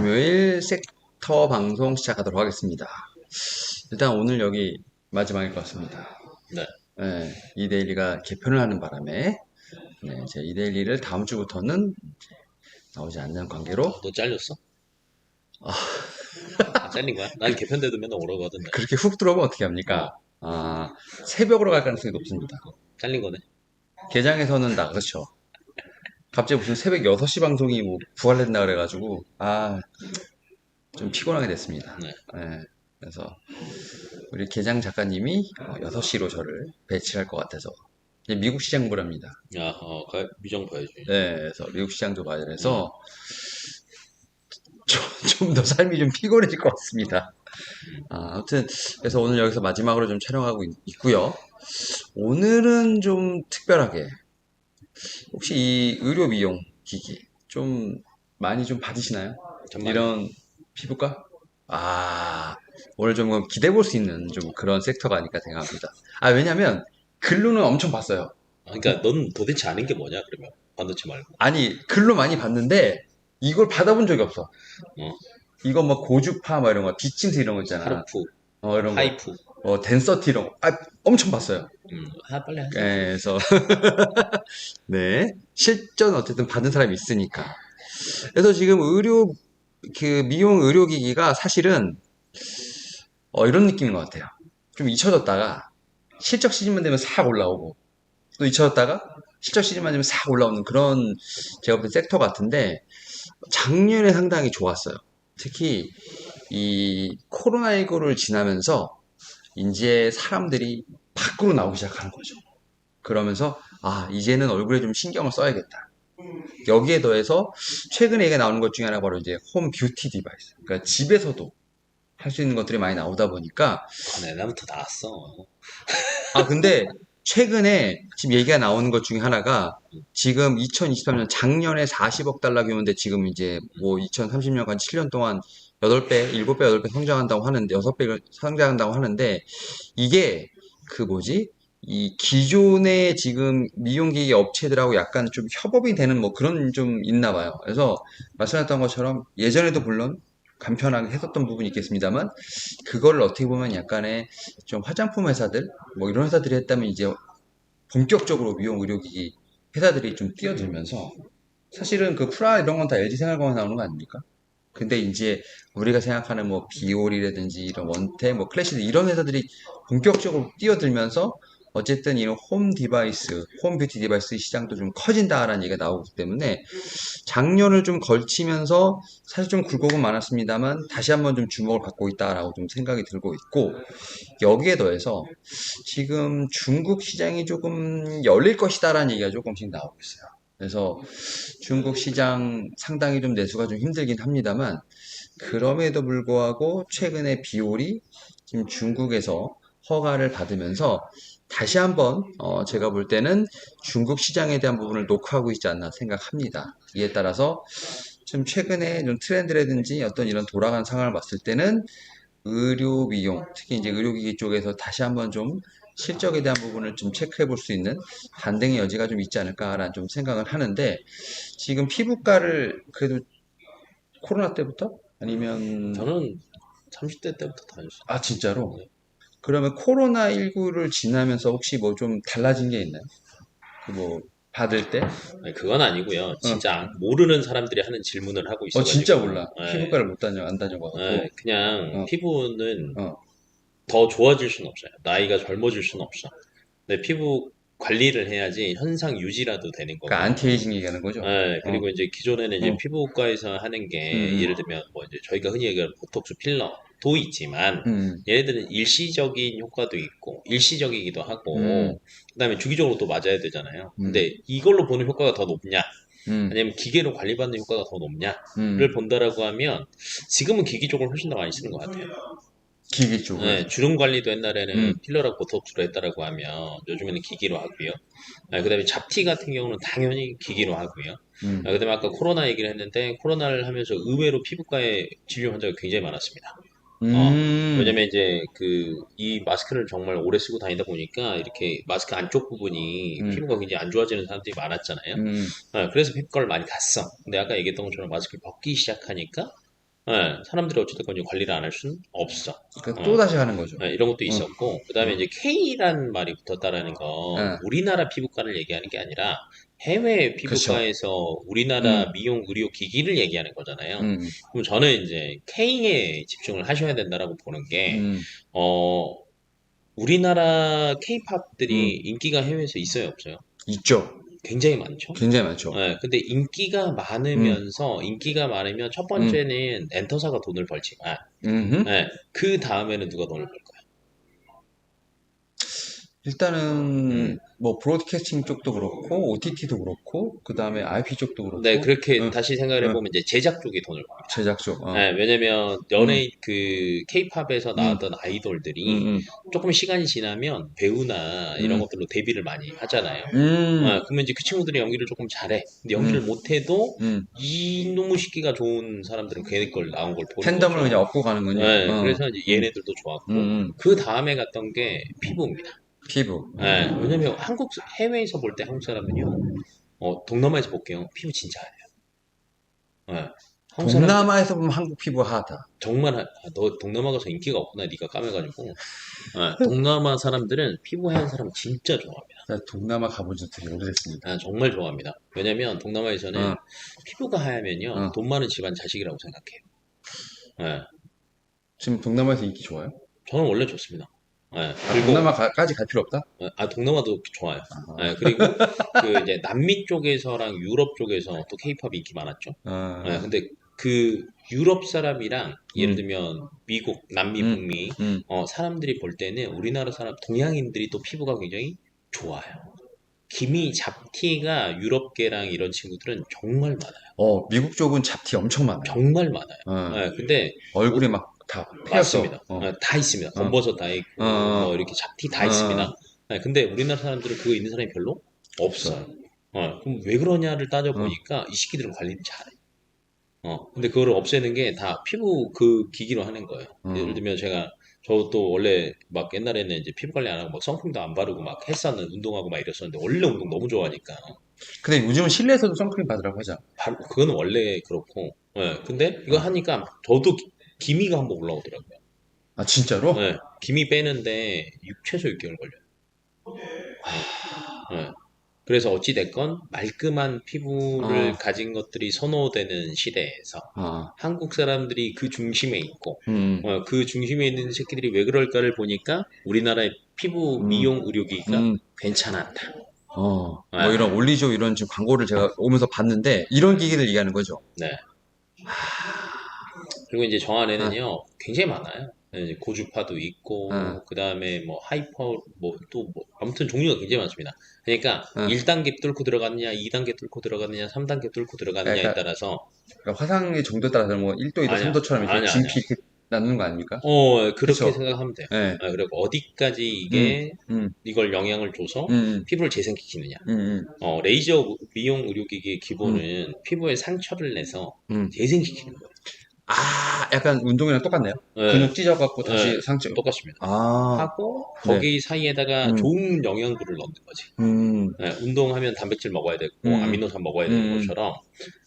금요일 섹터 방송 시작하도록 하겠습니다. 일단 오늘 여기 마지막일 것 같습니다. 네. 네, 이데일리가 개편을 하는 바람에 제 이데일리를 다음 주부터는 나오지 않는 관계로 너 잘렸어? 잘린 거야? 난 개편돼도 맨날 오라거든. 그렇게 훅 들어오면 어떻게 어, 합니까? 새벽으로 갈 가능성이 높습니다. 잘린 거네. 개장에서는 다 그렇죠. 갑자기 무슨 새벽 6시 방송이 뭐 부활했나 그래가지고 좀 피곤하게 됐습니다. 네. 네, 그래서 우리 개장 작가님이 6시로 저를 배치할 것 같아서 이제 미국 시장 보랍니다. 미정 봐야지. 네, 그래서 미국 시장도 봐야 음, 돼서 좀 더 삶이 좀 피곤해질 것 같습니다. 아무튼 그래서 오늘 여기서 마지막으로 좀 촬영하고 있고요. 오늘은 좀 특별하게 혹시 이 의료 미용 기기 좀 많이 좀 받으시나요? 정말. 이런 피부과? 아, 오늘 좀 기대해 볼 수 있는 좀 그런 섹터가 아닐까 생각합니다. 왜냐면 글로는 엄청 봤어요. 그러니까 넌 도대체 아는 게 뭐냐 그러면 반도체 말고. 아니, 글로 많이 봤는데 이걸 받아본 적이 없어. 어, 이거 뭐 고주파 뭐 이런 거, 비침스 이런 거 있잖아. 하르프, 이런 거. 하이프. 덴서티 이런 거. 엄청 봤어요. 빨리 하자. 그래서 네. 실전 어쨌든 받은 사람이 있으니까. 그래서 지금 미용 의료기기가 사실은 이런 느낌인 것 같아요. 좀 잊혀졌다가 실적 시즌만 되면 싹 올라오고 또 잊혀졌다가 실적 시즌만 되면 싹 올라오는 그런 제가 볼 때 섹터 같은데 작년에 상당히 좋았어요. 특히 이 코로나19를 지나면서 이제 사람들이 밖으로 나오기 시작하는 거죠. 그러면서 이제는 얼굴에 좀 신경을 써야겠다. 여기에 더해서 최근에 얘기 나오는 것 중에 하나가 바로 이제 홈 뷰티 디바이스. 그러니까 집에서도 할 수 있는 것들이 많이 나오다 보니까 내나부터 나왔어. 근데 최근에 지금 얘기가 나오는 것 중에 하나가 지금 2023년 작년에 40억 달러 규모인데 지금 이제 뭐 2030년간 7년 동안 8배, 7배, 8배 성장한다고 하는데 6배 성장한다고 하는데 이게 그 뭐지? 이 기존의 지금 미용기기 업체들하고 약간 좀 협업이 되는 뭐 그런 좀 있나 봐요. 그래서 말씀하셨던 것처럼 예전에도 물론 간편하게 했었던 부분이 있겠습니다만 그거를 어떻게 보면 약간의 좀 화장품 회사들 뭐 이런 회사들이 했다면 이제 본격적으로 미용 의료기기 회사들이 좀 뛰어들면서 사실은 그 프라 이런 건 다 LG 생활건에 나오는 거 아닙니까? 근데 이제 우리가 생각하는 뭐 비올이라든지 이런 원태, 뭐 클래시드 이런 회사들이 본격적으로 뛰어들면서 어쨌든 이런 홈 디바이스, 홈 뷰티 디바이스 시장도 좀 커진다라는 얘기가 나오기 때문에 작년을 좀 걸치면서 사실 좀 굴곡은 많았습니다만 다시 한번 좀 주목을 받고 있다라고 좀 생각이 들고 있고 여기에 더해서 지금 중국 시장이 조금 열릴 것이다라는 얘기가 조금씩 나오고 있어요. 그래서 중국 시장 상당히 좀 내수가 좀 힘들긴 합니다만 그럼에도 불구하고 최근에 비올이 지금 중국에서 허가를 받으면서 다시 한번 제가 볼 때는 중국 시장에 대한 부분을 녹화하고 있지 않나 생각합니다. 이에 따라서 좀 최근에 좀 트렌드라든지 어떤 이런 돌아간 상황을 봤을 때는 의료 비용, 특히 이제 의료기기 쪽에서 다시 한번 좀 실적에 대한 부분을 좀 체크해 볼 수 있는 반등의 여지가 좀 있지 않을까라는 좀 생각을 하는데 지금 피부과를 그래도 코로나 때부터 아니면 저는 30대 때부터 다녔어요. 진짜로? 네. 그러면 코로나19를 지나면서 혹시 뭐 좀 달라진 게 있나요? 그 뭐 받을 때? 아니, 그건 아니고요. 어, 진짜 모르는 사람들이 하는 질문을 하고 진짜 있어가지고. 몰라. 예, 피부과를 못 다녀 안 다녀봐갖고. 그냥 어, 피부는 어. 더 좋아질 수는 없어요. 나이가 젊어질 수는 없어. 근데 피부 관리를 해야지 현상 유지라도 되는 그러니까 거고. 안티에이징 얘기하는 거죠? 그리고 이제 기존에는 이제 어, 피부과에서 하는 음, 게 예를 들면 뭐 이제 저희가 흔히 얘기하는 보톡스 필러도 있지만 음, 얘네들은 일시적인 효과도 있고 일시적이기도 음, 하고 그다음에 주기적으로 또 맞아야 되잖아요. 음, 근데 이걸로 보는 효과가 더 높냐? 음, 아니면 기계로 관리받는 효과가 더 음. 높냐를 본다라고 하면 지금은 기기 쪽을 훨씬 더 많이 쓰는 것 같아요. 기기 쪽을. 주름 관리도 옛날에는 음, 필러랑 보톡스로 했다라고 하면 요즘에는 기기로 하고요. 그다음에 잡티 같은 경우는 당연히 기기로 하고요. 음, 그다음에 아까 코로나 얘기를 했는데 코로나를 하면서 의외로 피부과에 진료 환자가 굉장히 많았습니다. 어, 음, 왜냐면 이제 이 마스크를 정말 오래 쓰고 다니다 보니까 이렇게 마스크 안쪽 부분이 음, 피부가 굉장히 안 좋아지는 사람들이 많았잖아요. 음, 그래서 피부과를 많이 갔어. 근데 아까 얘기했던 것처럼 마스크를 벗기 시작하니까 사람들이 어찌됐건 이제 관리를 안 할 수는 없어. 그러니까 또 어, 다시 하는 거죠. 이런 것도 응, 있었고, 그 다음에 응, 이제 K라는 말이 붙었다라는 건 응, 우리나라 피부과를 얘기하는 게 아니라 해외 그쵸. 피부과에서 우리나라 응, 미용 의료 기기를 얘기하는 거잖아요. 응, 그럼 저는 이제 K에 집중을 하셔야 된다라고 보는 게, 응, 어, 우리나라 응. K-팝들이 인기가 해외에서 있어요, 없어요? 있죠. 굉장히 많죠. 굉장히 많죠. 근데 응, 인기가 많으면 첫 응, 번째는 엔터사가 돈을 벌지만, 응. 그 다음에는 누가 돈을 벌까요? 음. 일단은 뭐 브로드캐스팅 쪽도 그렇고 OTT도 그렇고 그 다음에 IP 쪽도 네, 그렇고 그렇게 응, 다시 생각을 응. 해보면 이제 제작 쪽이 돈을 벌죠. 제작 쪽. 왜냐면 응, 연예인 그 케이팝에서 응, 나왔던 응, 아이돌들이 응, 조금 시간이 지나면 배우나 이런 응, 것들로 데뷔를 많이 하잖아요. 응, 그러면 이제 그 친구들이 연기를 조금 잘해. 근데 응, 연기를 못해도 응. 이놈의 시기가 좋은 사람들은 걔네 걸 나온 걸 보는 팬덤을 거죠. 그냥 업고 가는군요. 그래서 이제 응, 얘네들도 응, 좋았고 응. 그 다음에 갔던 게 피부입니다. 피부. 왜냐면 해외에서 볼 때 한국 사람은요, 동남아에서 볼게요. 피부 진짜 하얘요. 한국 사람들 동남아에서 보면 한국 피부 하다. 정말 너 동남아 가서 인기가 없구나 네가 까매가지고 동남아 사람들은 피부 하얀 사람 진짜 좋아합니다. 나 동남아 가본 지 되게 오래됐으니까. 정말 좋아합니다. 왜냐면 동남아에서는 어, 피부가 하얗면요 어. 돈 많은 집안 자식이라고 생각해요. 예, 지금 동남아에서 인기 좋아요? 저는 원래 좋습니다. 아, 그리고 동남아까지 갈 필요 없다? 동남아도 좋아요. 아, 그리고 그 이제 남미 쪽에서랑 유럽 쪽에서 또 케이팝이 인기 많았죠. 아, 근데 그 유럽 사람이랑 예를 음, 들면 미국, 남미, 음, 북미 음. 사람들이 볼 때는 우리나라 사람, 동양인들이 또 피부가 굉장히 좋아요. 기미 잡티가 유럽계랑 이런 친구들은 정말 많아요. 미국 쪽은 잡티 엄청 많아요. 정말 많아요. 어, 근데 얼굴에 막 다 패였어. 맞습니다. 다 있습니다. 어, 검버섯 다 어, 있고 뭐 어, 이렇게 잡티 다 어, 있습니다. 근데 우리나라 사람들은 그거 있는 사람이 별로 없어. 없어요. 그럼 왜 그러냐를 어, 따져보니까 이 시기들은 관리를 잘해. 근데 그거를 없애는 게 다 피부 그 기기로 하는 거예요. 예를 어. 들면 저도 원래 막 옛날에는 이제 피부 관리 안 하고 막 선크림도 안 바르고 막 했었는 운동하고 막 이랬었는데 원래 운동 너무 좋아하니까 근데 요즘은 실내에서도 선크림 바르라고 하잖아. 그거는 원래 그렇고 근데 이거 어. 하니까 저도 기미가 한번 올라오더라고요. 아, 진짜로? 기미 빼는데 최소 6개월 걸려요. 예. 그래서 어찌 됐건 말끔한 피부를 어, 가진 것들이 선호되는 시대에서 어, 한국 사람들이 그 중심에 있고 음, 그 중심에 있는 새끼들이 왜 그럴까를 보니까 우리나라의 피부 음, 미용 의료기기가 음, 괜찮았다. 뭐 이런 예, 올리죠 이런 지금 광고를 제가 오면서 봤는데 이런 기기를 얘기하는 거죠. 네. 그리고 이제 저 아, 안에는요 굉장히 많아요. 이제 고주파도 아, 있고 그 다음에 뭐 하이퍼 뭐 또 뭐 아무튼 종류가 굉장히 많습니다. 그러니까 아. 1단계 뚫고 들어갔느냐, 2단계 뚫고 들어갔느냐, 3단계 뚫고 들어갔느냐에 그러니까, 따라서 그러니까 화상의 정도에 따라서 뭐 1도, 2도, 아니야, 3도처럼 이렇게 아니야, 아니야. 진피 이렇게 나누는 거 아닙니까? 그렇게 그쵸? 생각하면 돼요. 예. 그리고 어디까지 음, 이게 음, 이걸 영향을 줘서 음, 피부를 재생시키느냐. 음, 음, 레이저 미용 의료기기의 음, 기본은 피부에 상처를 내서 음. 재생시키는 거예요. 아, 약간 운동이랑 똑같네요. 예, 근육 찢어갖고 다시 상처. 똑같습니다. 아, 하고 네. 거기 사이에다가 음, 좋은 영양분을 넣는 거지. 음, 운동하면 단백질 먹어야 되고 음, 아미노산 먹어야 되는 음, 것처럼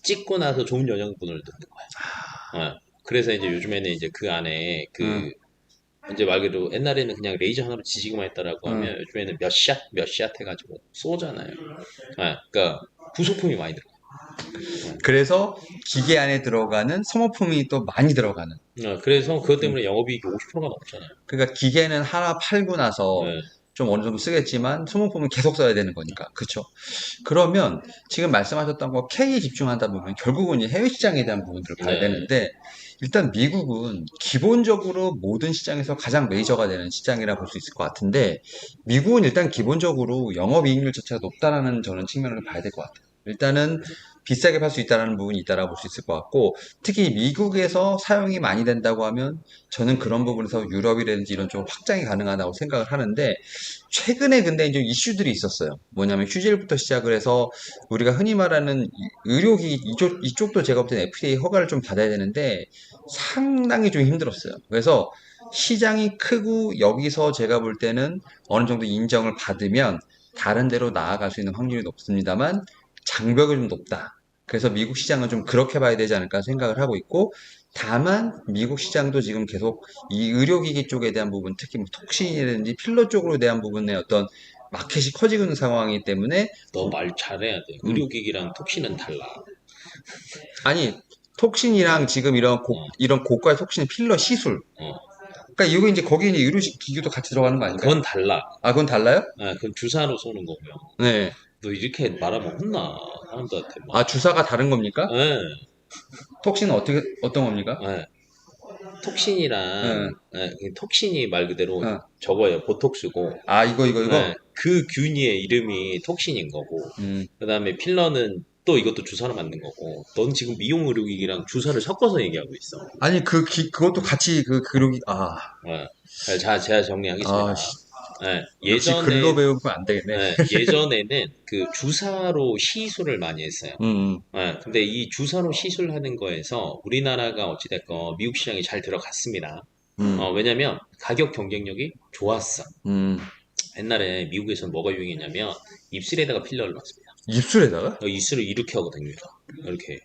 찍고 나서 좋은 영양분을 넣는 거야. 그래서 이제 요즘에는 이제 그 안에 음, 이제 말 그대로 옛날에는 그냥 레이저 하나로 지지기만 했다라고 음. 하면 요즘에는 몇 샷 해가지고 쏘잖아요. 그러니까 부속품이 많이 들어가요. 그래서 기계 안에 들어가는 소모품이 또 많이 들어가는. 그래서 그것 음. 때문에 영업이익이 50%가 넘잖아요. 그러니까 기계는 하나 팔고 나서 네, 좀 어느 정도 쓰겠지만 소모품은 계속 써야 되는 거니까. 그쵸? 그러면 지금 말씀하셨던 거 K에 집중하다 보면 결국은 이 해외 시장에 대한 부분들을 봐야 네, 되는데 일단 미국은 기본적으로 모든 시장에서 가장 메이저가 되는 시장이라 볼 수 있을 것 같은데 미국은 일단 기본적으로 영업이익률 자체가 높다라는 저는 측면을 봐야 될 것 같아요. 일단은 비싸게 팔 수 있다는 부분이 있다라고 볼 수 있을 것 같고 특히 미국에서 사용이 많이 된다고 하면 저는 그런 부분에서 유럽이라든지 이런 쪽으로 확장이 가능하다고 생각을 하는데 최근에 근데 이제 이슈들이 있었어요. 뭐냐면 휴젤부터 시작을 해서 우리가 흔히 말하는 의료기기 이쪽도 제가 볼 때는 FDA 허가를 좀 받아야 되는데 상당히 좀 힘들었어요. 그래서 시장이 크고 여기서 제가 볼 때는 어느 정도 인정을 받으면 다른 데로 나아갈 수 있는 확률이 높습니다만 장벽이 좀 높다. 그래서 미국 시장은 좀 그렇게 봐야 되지 않을까 생각을 하고 있고 다만 미국 시장도 지금 계속 이 의료기기 쪽에 대한 부분, 특히 뭐 톡신이라든지 필러 쪽으로 대한 부분에 어떤 마켓이 커지고 있는 상황이기 때문에 너 말 잘해야 돼. 음, 의료기기랑 톡신은 달라. 아니 톡신이랑 지금 어, 이런 고가의 톡신 필러 시술, 어. 그러니까 이거 이제 거기 이제 의료식 기기도 같이 들어가는 거 아닌가요? 그건 달라. 아, 그건 달라요? 아, 그건 주사로 쏘는 거고요. 네. 너 이렇게 말하면 혼나. 사람들한테 막. 아, 주사가 다른 겁니까? 예, 톡신은 어떤 겁니까? 예. 네. 톡신이란, 예, 그 톡신이 말 그대로 어. 저거예요. 보톡스고. 아, 이거? 예, 그 균의 이름이 톡신인 거고. 음. 그 다음에 필러는 또 이것도 주사로 만든 거고. 넌 지금 미용 의료기기랑 주사를 섞어서 얘기하고 있어. 아니, 그것도 같이 예. 자, 제가 아, 정리하겠습니다. 예, 역시 글로 배우면 안 되겠네. 예전에는 그 주사로 시술을 많이 했어요. 음, 근데 이 주사로 시술하는 거에서 우리나라가 어찌됐건 미국 시장에 잘 들어갔습니다. 음, 왜냐면 가격 경쟁력이 좋았어. 음. 옛날에 미국에서는 뭐가 유행했냐면 입술에다가 필러를 넣습니다. 입술에다가? 입술을 이렇게 하거든요. 이렇게.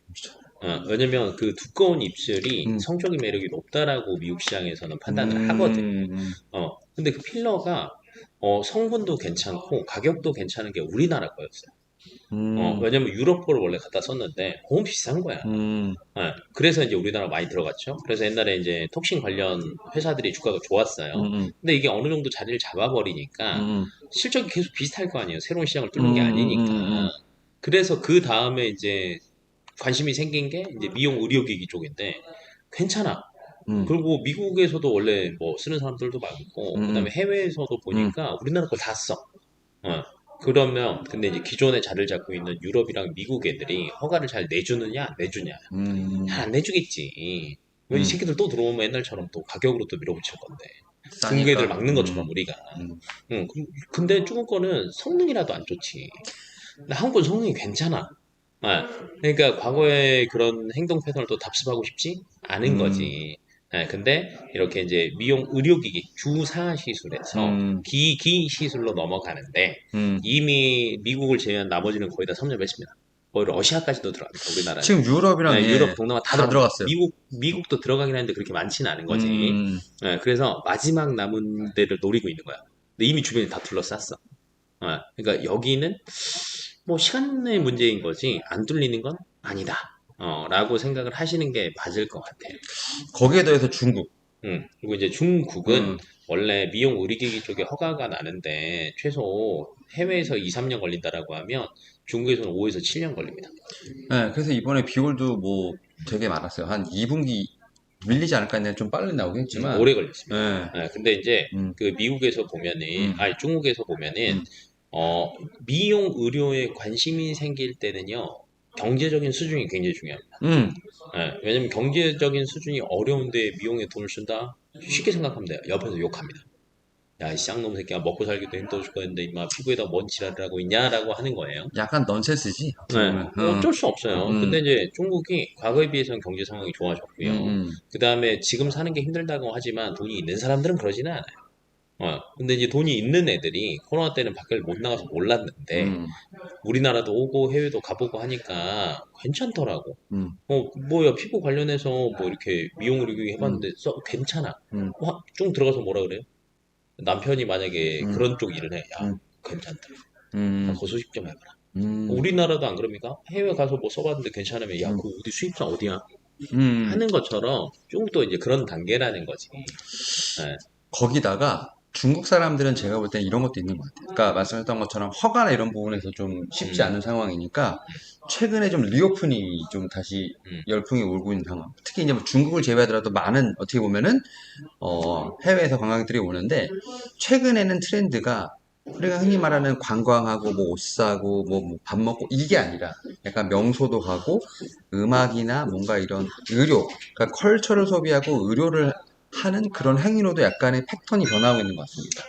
왜냐면 그 두꺼운 입술이 음, 성적인 매력이 높다라고 미국 시장에서는 판단을 하거든. 음, 근데 그 필러가 성분도 괜찮고 가격도 괜찮은 게 우리나라 거였어요. 음, 왜냐면 유럽 거를 원래 갖다 썼는데 너무 비싼 거야. 음, 그래서 이제 우리나라 많이 들어갔죠. 그래서 옛날에 이제 톡신 관련 회사들이 주가가 좋았어요. 음, 근데 이게 어느 정도 자리를 잡아버리니까 음, 실적이 계속 비슷할 거 아니에요. 새로운 시장을 뚫는 게 아니니까. 음. 그래서 그 다음에 이제 관심이 생긴 게 이제 미용 의료기기 쪽인데 괜찮아. 음, 그리고 미국에서도 원래 뭐 쓰는 사람들도 많고, 음, 그다음에 해외에서도 음, 보니까 우리나라 걸 다 써. 어. 그러면 근데 이제 기존에 자리를 잡고 있는 유럽이랑 미국 애들이 허가를 잘 내주느냐 안 내주냐 잘 음, 안 내주겠지. 왜 이 음. 새끼들 또 들어오면 옛날처럼 또 가격으로 또 밀어붙일 건데 중국 애들 싸니까. 막는 것처럼 우리가. 음. 근데 중국 거는 성능이라도 안 좋지. 근데 한국 건 성능이 괜찮아. 그러니까 과거의 그런 행동 패턴을 또 답습하고 싶지 않은 음, 거지. 근데 이렇게 이제 미용 의료기기 주사 시술에서 음, 기기 시술로 넘어가는데 음. 이미 미국을 제외한 나머지는 거의 다 섭렵했습니다. 거의 러시아까지도 들어갑니다. 우리나라는. 지금 유럽이랑 유럽 예, 동남아 다 다 들어갑니다. 들어갔어요. 미국도 들어가긴 하는데 그렇게 많지는 않은 거지. 음, 그래서 마지막 남은 데를 노리고 있는 거야. 근데 이미 주변에 다 둘러쌌어. 그러니까 여기는 뭐 시간의 문제인 거지 안 뚫리는 건 아니다. 라고 생각을 하시는 게 맞을 것 같아요. 거기에 더해서 중국. 그리고 이제 중국은 음, 원래 미용 의료기기 쪽에 허가가 나는데 최소 해외에서 2, 3년 걸린다라고 하면 중국에서는 5에서 7년 걸립니다. 예, 그래서 이번에 비올도 뭐 되게 많았어요. 한 2분기 밀리지 않을까 했는데 좀 빨리 나오긴 했지만, 오래 걸렸습니다. 예, 근데 이제 음, 그 미국에서 보면은, 음, 아니 중국에서 보면은 음, 미용 의료에 관심이 생길 때는요 경제적인 수준이 굉장히 중요합니다. 음, 왜냐면 경제적인 수준이 어려운데 미용에 돈을 쓴다? 쉽게 생각하면 돼요. 옆에서 욕합니다. 야, 이 쌍놈 새끼야, 먹고 살기도 힘들어 죽겠는데, 임마, 피부에다 뭔 지랄을 하고 있냐라고 하는 거예요. 약간 넌센스지, 어떻게 보면. 어쩔 수 없어요. 음, 근데 이제 중국이 과거에 비해서는 경제 상황이 음, 좋아졌고요. 음, 그 다음에 지금 사는 게 힘들다고 하지만 돈이 있는 사람들은 그러지는 않아요. 근데 이제 돈이 있는 애들이 코로나 때는 밖을 못 나가서 몰랐는데, 음, 우리나라도 오고 해외도 가보고 하니까 괜찮더라고. 음, 뭐야, 피부 관련해서 뭐 이렇게 미용 의료기 음, 해봤는데, 괜찮아. 음, 쭉 들어가서 뭐라 그래요? 남편이 만약에 음, 그런 쪽 일을 해. 야, 음, 괜찮더라. 음, 거 수입 좀 해봐라. 음, 우리나라도 안 그럽니까? 해외 가서 뭐 써봤는데 괜찮으면, 야, 음, 그 어디 수입사 어디야? 음. 하는 것처럼 중국도 이제 그런 단계라는 거지. 예. 거기다가 중국 사람들은 제가 볼 땐 이런 것도 있는 것 같아요. 그러니까 말씀했던 것처럼 허가나 이런 부분에서 좀 쉽지 음, 않은 상황이니까 최근에 좀 리오프닝이 좀 다시 음, 열풍이 오고 있는 상황. 특히 이제 뭐 중국을 제외하더라도 많은 어떻게 보면은 해외에서 관광객들이 오는데 최근에는 트렌드가 우리가 흔히 말하는 관광하고 뭐 옷 사고 뭐 밥 먹고 이게 아니라 약간 명소도 가고 음악이나 뭔가 이런 의료, 그러니까 컬처를 소비하고 의료를 하는 그런 행위로도 약간의 패턴이 변하고 있는 것 같습니다.